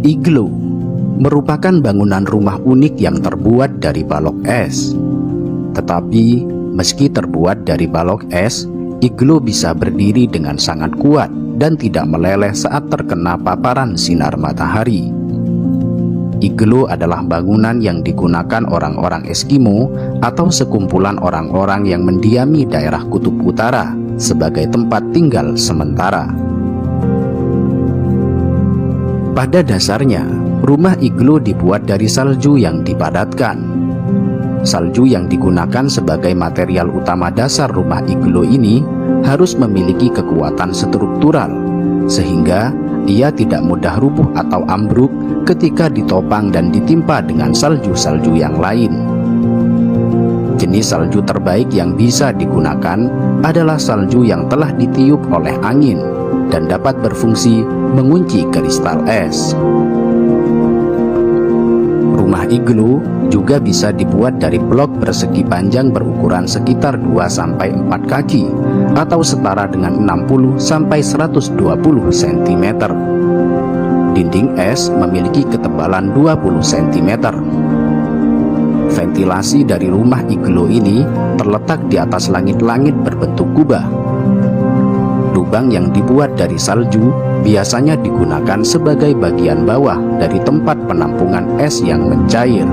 Iglo merupakan bangunan rumah unik yang terbuat dari balok es. Tetapi meski terbuat dari balok es, iglo bisa berdiri dengan sangat kuat dan tidak meleleh saat terkena paparan sinar matahari. Iglo adalah bangunan yang digunakan orang-orang Eskimo atau sekumpulan orang-orang yang mendiami daerah kutub utara sebagai tempat tinggal sementara. Pada dasarnya, rumah iglo dibuat dari salju yang dipadatkan. Salju yang digunakan sebagai material utama dasar rumah iglo ini harus memiliki kekuatan struktural, sehingga ia tidak mudah rubuh atau ambruk ketika ditopang dan ditimpa dengan salju-salju yang lain. Jenis salju terbaik yang bisa digunakan adalah salju yang telah ditiup oleh angin dan dapat berfungsi mengunci kristal es. Rumah iglo juga bisa dibuat dari blok persegi panjang berukuran sekitar 2-4 kaki atau setara dengan 60-120 cm. Dinding es memiliki ketebalan 20 cm. Ventilasi dari rumah iglo ini terletak di atas langit-langit berbentuk kubah. Lubang yang dibuat dari salju biasanya digunakan sebagai bagian bawah dari tempat penampungan es yang mencair.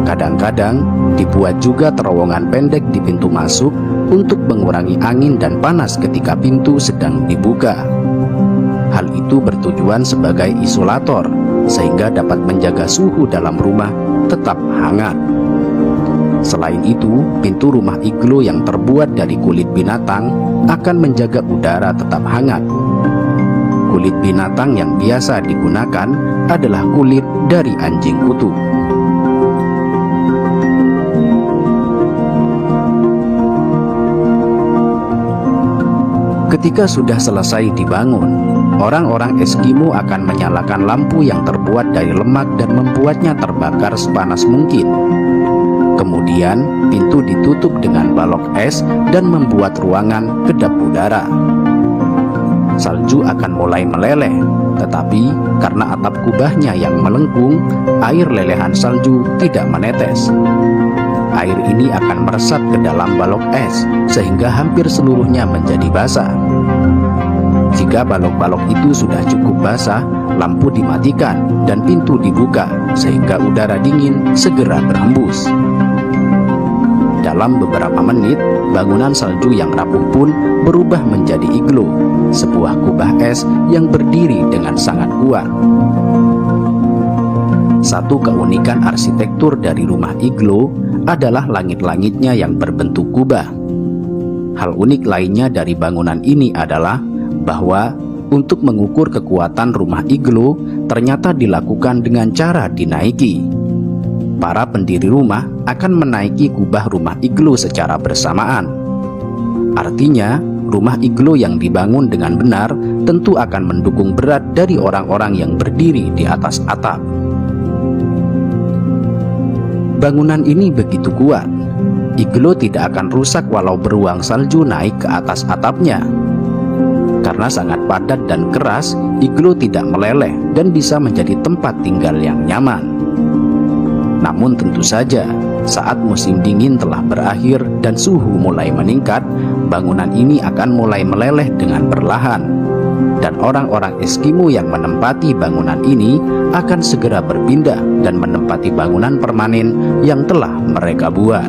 Kadang-kadang dibuat juga terowongan pendek di pintu masuk untuk mengurangi angin dan panas ketika pintu sedang dibuka. Hal itu bertujuan sebagai isolator, sehingga dapat menjaga suhu dalam rumah tetap hangat. Selain itu, pintu rumah iglo yang terbuat dari kulit binatang akan menjaga udara tetap hangat. Kulit binatang yang biasa digunakan adalah kulit dari anjing kutub. Ketika sudah selesai dibangun, orang-orang Eskimo akan menyalakan lampu yang terbuat dari lemak dan membuatnya terbakar sepanas mungkin. Kemudian pintu ditutup dengan balok es dan membuat ruangan kedap udara. Salju akan mulai meleleh, tetapi karena atap kubahnya yang melengkung, air lelehan salju tidak menetes. Air ini akan meresap ke dalam balok es sehingga hampir seluruhnya menjadi basah. Jika balok-balok itu sudah cukup basah, lampu dimatikan dan pintu dibuka sehingga udara dingin segera berhembus. Dalam beberapa menit, bangunan salju yang rapuh pun berubah menjadi iglo, sebuah kubah es yang berdiri dengan sangat kuat. Satu keunikan arsitektur dari rumah iglo adalah langit-langitnya yang berbentuk kubah. Hal unik lainnya dari bangunan ini adalah bahwa untuk mengukur kekuatan rumah iglo ternyata dilakukan dengan cara dinaiki. Para pendiri rumah akan menaiki kubah rumah iglo secara bersamaan. Artinya, rumah iglo yang dibangun dengan benar tentu akan mendukung berat dari orang-orang yang berdiri di atas atap. Bangunan ini begitu kuat, iglo tidak akan rusak walau beruang salju naik ke atas atapnya. Karena sangat padat dan keras, iglo tidak meleleh dan bisa menjadi tempat tinggal yang nyaman. Namun tentu saja, saat musim dingin telah berakhir dan suhu mulai meningkat, bangunan ini akan mulai meleleh dengan perlahan. Dan orang-orang Eskimo yang menempati bangunan ini akan segera berpindah dan menempati bangunan permanen yang telah mereka buat.